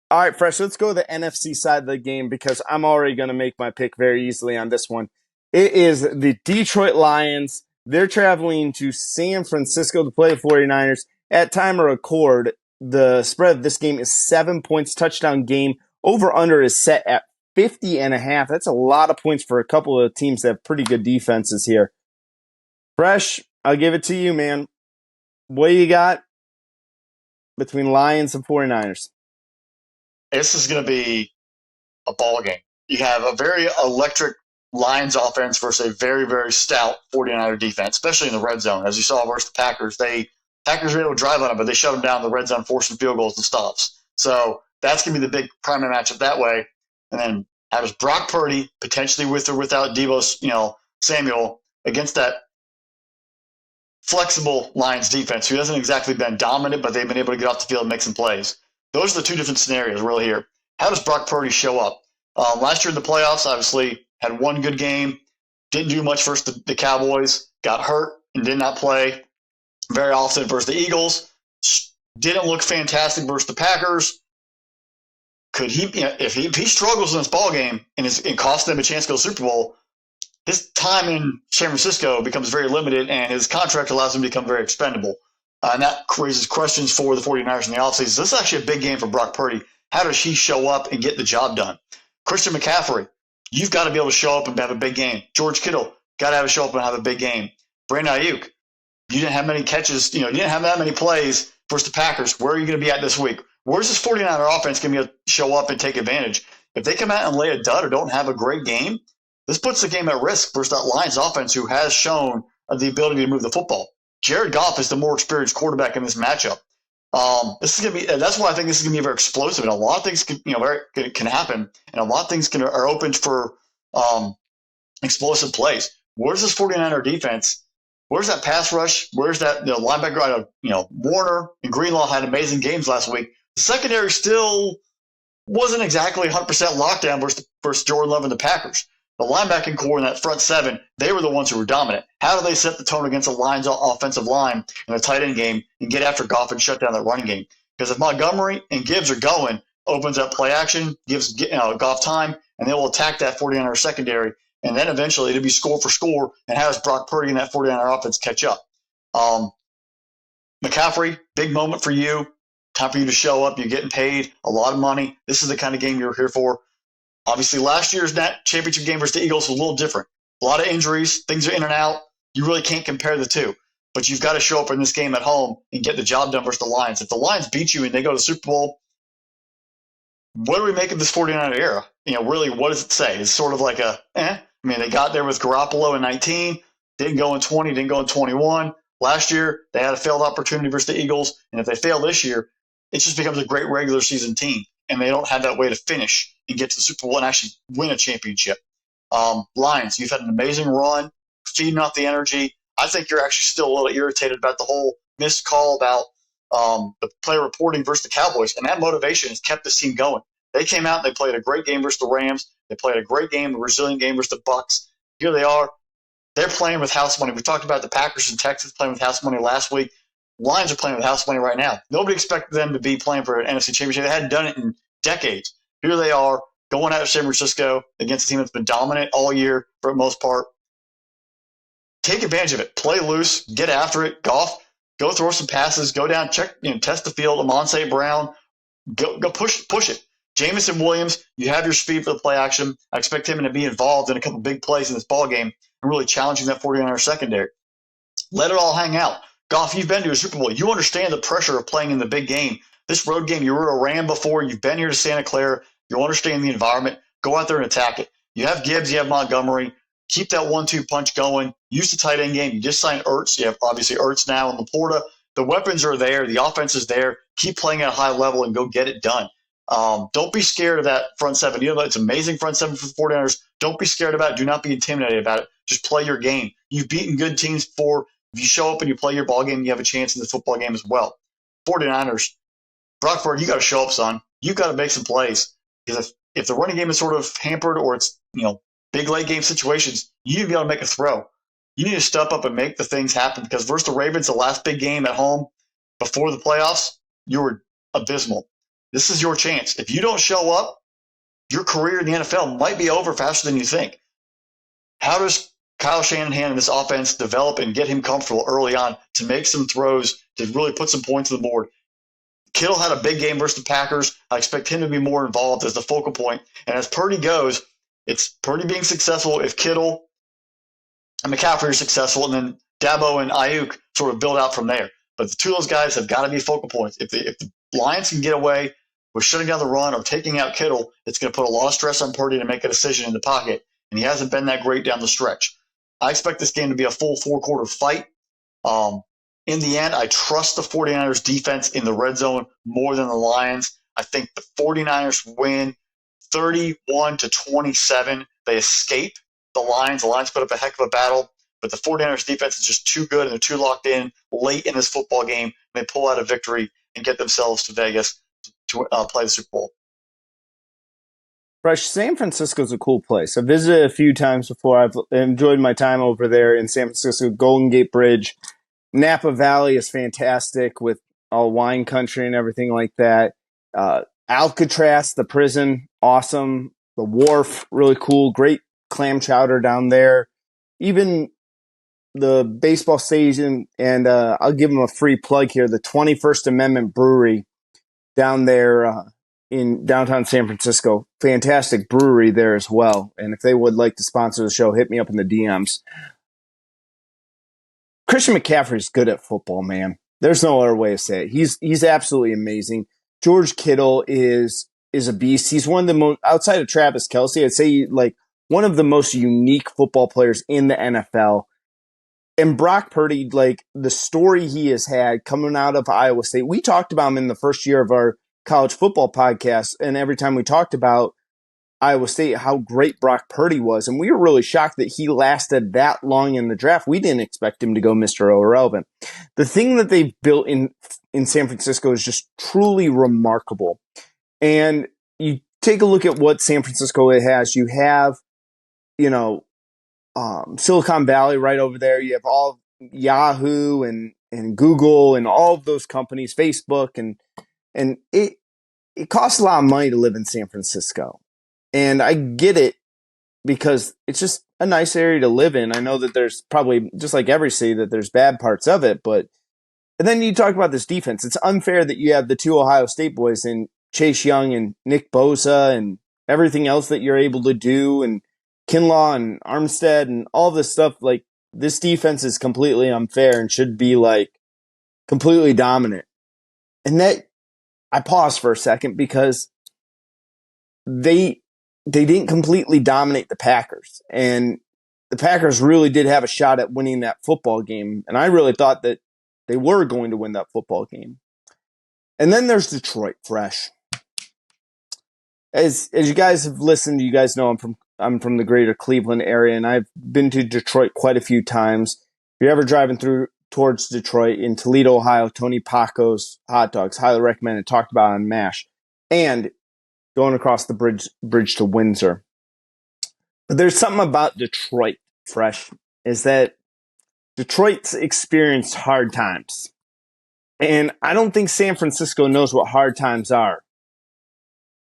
All right, Fresh, let's go to the NFC side of the game because I'm already going to make my pick very easily on this one. It is the Detroit Lions. They're traveling to San Francisco to play the 49ers. At time of record, the spread of this game is 7 points, touchdown game. Over under is set at 50 and a half. That's a lot of points for a couple of teams that have pretty good defenses here. Fresh, I'll give it to you, man. What do you got between Lions and 49ers? This is going to be a ball game. You have a very electric Lions offense versus a very, very stout 49er defense, especially in the red zone. As you saw versus the Packers, Packers were able to drive on them, but they shut them down in the red zone, forcing field goals and stops. So that's going to be the big primary matchup that way. And then how does Brock Purdy, potentially with or without Deebo, Samuel, against that flexible Lions defense, who hasn't exactly been dominant, but they've been able to get off the field and make some plays. Those are the two different scenarios really here. How does Brock Purdy show up? Last year in the playoffs, obviously, had one good game, didn't do much versus the Cowboys, got hurt and did not play very often versus the Eagles, didn't look fantastic versus the Packers. Could he, if he struggles in this ball game and costs them a chance to go to the Super Bowl, his time in San Francisco becomes very limited, and his contract allows him to become very expendable. And that raises questions for the 49ers in the offseason. This is actually a big game for Brock Purdy. How does he show up and get the job done? Christian McCaffrey, you've got to be able to show up and have a big game. George Kittle, got to have a show up and have a big game. Brandon Ayuk, you didn't have many catches, you didn't have that many plays versus the Packers. Where are you going to be at this week? Where's this 49er offense going to show up and take advantage? If they come out and lay a dud or don't have a great game, this puts the game at risk versus that Lions offense who has shown the ability to move the football. Jared Goff is the more experienced quarterback in this matchup. This is going to be. That's why I think this is going to be very explosive, and a lot of things can happen, and a lot of things are open for explosive plays. Where's this 49er defense? Where's that pass rush? Where's that linebacker? Warner and Greenlaw had amazing games last week. The secondary still wasn't exactly 100% lockdown versus Jordan Love and the Packers. The linebacking core in that front seven, they were the ones who were dominant. How do they set the tone against the Lions' offensive line in a tight end game and get after Goff and shut down that running game? Because if Montgomery and Gibbs are going, opens up play action, gives Goff time, and they will attack that 49er secondary, and then eventually it'll be score for score, and how does Brock Purdy and that 49er offense catch up? McCaffrey, big moment for you. Time for you to show up. You're getting paid a lot of money. This is the kind of game you're here for. Obviously, last year's championship game versus the Eagles was a little different. A lot of injuries, things are in and out. You really can't compare the two. But you've got to show up in this game at home and get the job done versus the Lions. If the Lions beat you and they go to the Super Bowl, what do we make of this 49er era? Really, what does it say? It's sort of like they got there with Garoppolo in 19, didn't go in 20, didn't go in 21. Last year, they had a failed opportunity versus the Eagles. And if they fail this year, it just becomes a great regular season team. And they don't have that way to finish and get to the Super Bowl and actually win a championship. Lions, you've had an amazing run, feeding off the energy. I think you're actually still a little irritated about the whole missed call about the player reporting versus the Cowboys, and that motivation has kept this team going. They came out and they played a great game versus the Rams. They played a great game, a resilient game versus the Bucks. Here they are. They're playing with house money. We talked about the Packers and Texans playing with house money last week. Lions are playing with house money right now. Nobody expected them to be playing for an NFC Championship. They hadn't done it in decades. Here they are going out of San Francisco against a team that's been dominant all year for the most part. Take advantage of it. Play loose. Get after it. Goff, go throw some passes. Go down, check, test the field. Amon St. Brown, go push it. Jamison Williams, you have your speed for the play action. I expect him to be involved in a couple big plays in this ball game and really challenging that 49er secondary. Let it all hang out. Goff, you've been to a Super Bowl. You understand the pressure of playing in the big game. This road game, you were a Ram before. You've been here to Santa Clara. You understand the environment. Go out there and attack it. You have Gibbs. You have Montgomery. Keep that 1-2 punch going. Use the tight end game. You just signed Ertz. You have obviously Ertz now and Laporta. The weapons are there. The offense is there. Keep playing at a high level and go get it done. Don't be scared of that front seven. It's amazing front seven for the 49ers. Don't be scared about it. Do not be intimidated about it. Just play your game. You've beaten good teams before. If you show up and you play your ball game, you have a chance in the football game as well. 49ers, Brock Purdy, you got to show up, son. You got to make some plays. Because if the running game is sort of hampered or it's, big late game situations, you need to be able to make a throw. You need to step up and make the things happen because versus the Ravens, the last big game at home before the playoffs, you were abysmal. This is your chance. If you don't show up, your career in the NFL might be over faster than you think. How does Kyle Shanahan and this offense develop and get him comfortable early on to make some throws, to really put some points on the board? Kittle had a big game versus the Packers. I expect him to be more involved as the focal point. And as Purdy goes, it's Purdy being successful if Kittle and McCaffrey are successful, and then Dabo and Ayuk sort of build out from there. But the two of those guys have got to be focal points. If the Lions can get away with shutting down the run or taking out Kittle, it's going to put a lot of stress on Purdy to make a decision in the pocket, and he hasn't been that great down the stretch. I expect this game to be a full four-quarter fight. In the end, I trust the 49ers defense in the red zone more than the Lions. I think the 49ers win 31-27. They escape the Lions. The Lions put up a heck of a battle, but the 49ers defense is just too good and they're too locked in late in this football game. And they pull out a victory and get themselves to Vegas to play the Super Bowl. Fresh, San Francisco's a cool place. I've visited a few times before. I've enjoyed my time over there in San Francisco. Golden Gate Bridge. Napa Valley is fantastic with all wine country and everything like that. Alcatraz, the prison, awesome. The wharf, really cool. Great clam chowder down there. Even the baseball stadium, and I'll give them a free plug here, the 21st Amendment Brewery down there in downtown San Francisco. Fantastic brewery there as well. And if they would like to sponsor the show, hit me up in the DMs. Christian McCaffrey's good at football, man. There's no other way to say it. He's absolutely amazing. George Kittle is a beast. He's one of the most, outside of Travis Kelce, I'd say like one of the most unique football players in the NFL. And Brock Purdy, like the story he has had coming out of Iowa State, we talked about him in the first year of our college football podcast. And every time we talked about Iowa State, how great Brock Purdy was. And we were really shocked that he lasted that long in the draft. We didn't expect him to go Mr. Irrelevant. The thing that they've built in San Francisco is just truly remarkable. And you take a look at what San Francisco has. You have, Silicon Valley right over there. You have all Yahoo and Google and all of those companies, Facebook, and it costs a lot of money to live in San Francisco. And I get it because it's just a nice area to live in. I know that there's probably, just like every city, that there's bad parts of it. But and then you talk about this defense. It's unfair that you have the two Ohio State boys in Chase Young and Nick Bosa and everything else that you're able to do, and Kinlaw and Armstead and all this stuff. Like, this defense is completely unfair and should be like completely dominant. And that, I paused for a second because they didn't completely dominate the Packers. And the Packers really did have a shot at winning that football game. And I really thought that they were going to win that football game. And then there's Detroit, Fresh. As you guys have listened, you guys know I'm from the greater Cleveland area, and I've been to Detroit quite a few times. If you're ever driving through towards Detroit, in Toledo, Ohio, Tony Paco's hot dogs, highly recommended, talked about on MASH. And going across the bridge to Windsor. But there's something about Detroit, Fresh, is that Detroit's experienced hard times. And I don't think San Francisco knows what hard times are.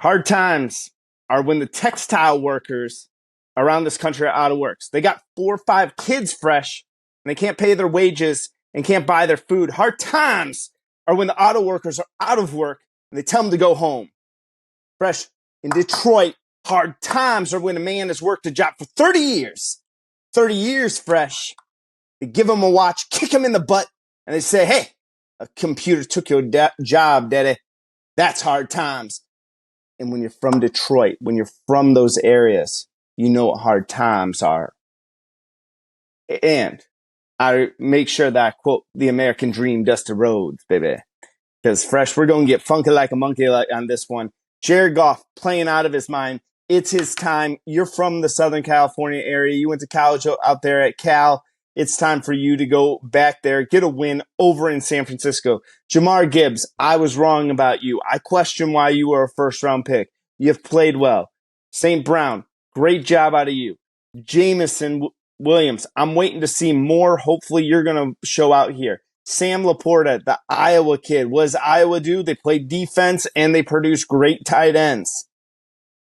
Hard times are when the textile workers around this country are out of work. They got 4 or 5 kids, Fresh, and they can't pay their wages and can't buy their food. Hard times are when the auto workers are out of work and they tell them to go home. Fresh, in Detroit, hard times are when a man has worked a job for 30 years. 30 years, Fresh. They give him a watch, kick him in the butt, and they say, hey, a computer took your job, daddy. That's hard times. And when you're from Detroit, when you're from those areas, you know what hard times are. And I make sure that I quote the American dream, Dusty Rhodes, baby. Because, Fresh, we're going to get funky like a monkey on this one. Jared Goff playing out of his mind. It's his time. You're from the Southern California area. You went to college out there at Cal. It's time for you to go back there, get a win over in San Francisco. Jamar Gibbs, I was wrong about you. I question why you were a first-round pick. You've played well. St. Brown, great job out of you. Jamison Williams, I'm waiting to see more. Hopefully you're going to show out here. Sam Laporta, the Iowa kid. What does Iowa do? They play defense and they produce great tight ends.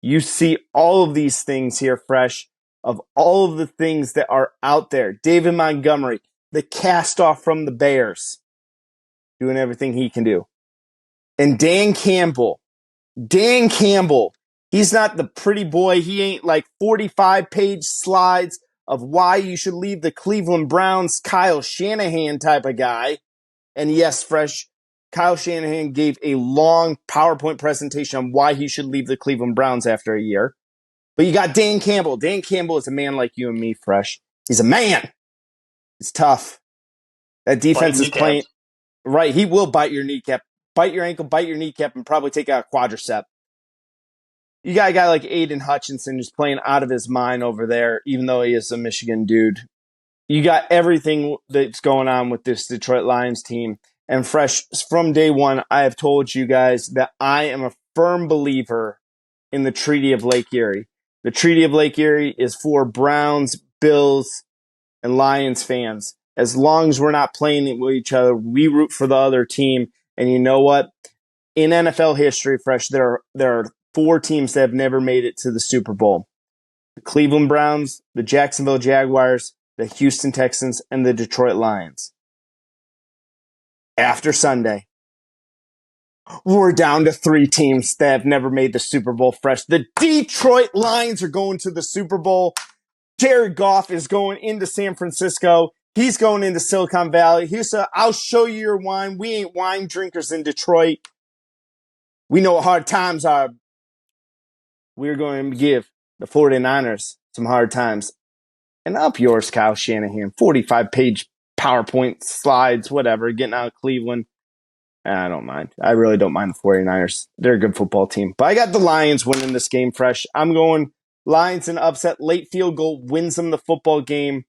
You see all of these things here, Fresh, of all of the things that are out there. David Montgomery, the cast off from the Bears, doing everything he can do. And Dan Campbell, he's not the pretty boy. He ain't like 45-page slides of why you should leave the Cleveland Browns, Kyle Shanahan type of guy. And yes, Fresh, Kyle Shanahan gave a long PowerPoint presentation on why he should leave the Cleveland Browns after a year. But you got Dan Campbell. Dan Campbell is a man like you and me, Fresh. He's a man. He's tough. That defense is playing right. He will bite your kneecap, bite your ankle, bite your kneecap, and probably take out a quadricep. You got a guy like Aiden Hutchinson who's playing out of his mind over there, even though he is a Michigan dude. You got everything that's going on with this Detroit Lions team. And Fresh, from day one, I have told you guys that I am a firm believer in the Treaty of Lake Erie. The Treaty of Lake Erie is for Browns, Bills, and Lions fans. As long as we're not playing with each other, we root for the other team. And you know what? In NFL history, Fresh, there are 4 teams that have never made it to the Super Bowl. The Cleveland Browns, the Jacksonville Jaguars, the Houston Texans, and the Detroit Lions. After Sunday, we're down to 3 teams that have never made the Super Bowl, Fresh. The Detroit Lions are going to the Super Bowl. Jared Goff is going into San Francisco. He's going into Silicon Valley. He said, I'll show you your wine. We ain't wine drinkers in Detroit. We know what hard times are. We're going to give the 49ers some hard times. And up yours, Kyle Shanahan. 45-page PowerPoint slides, whatever, getting out of Cleveland. I don't mind. I really don't mind the 49ers. They're a good football team. But I got the Lions winning this game, Fresh. I'm going Lions in upset. Late field goal wins them the football game.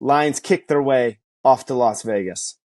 Lions kick their way off to Las Vegas.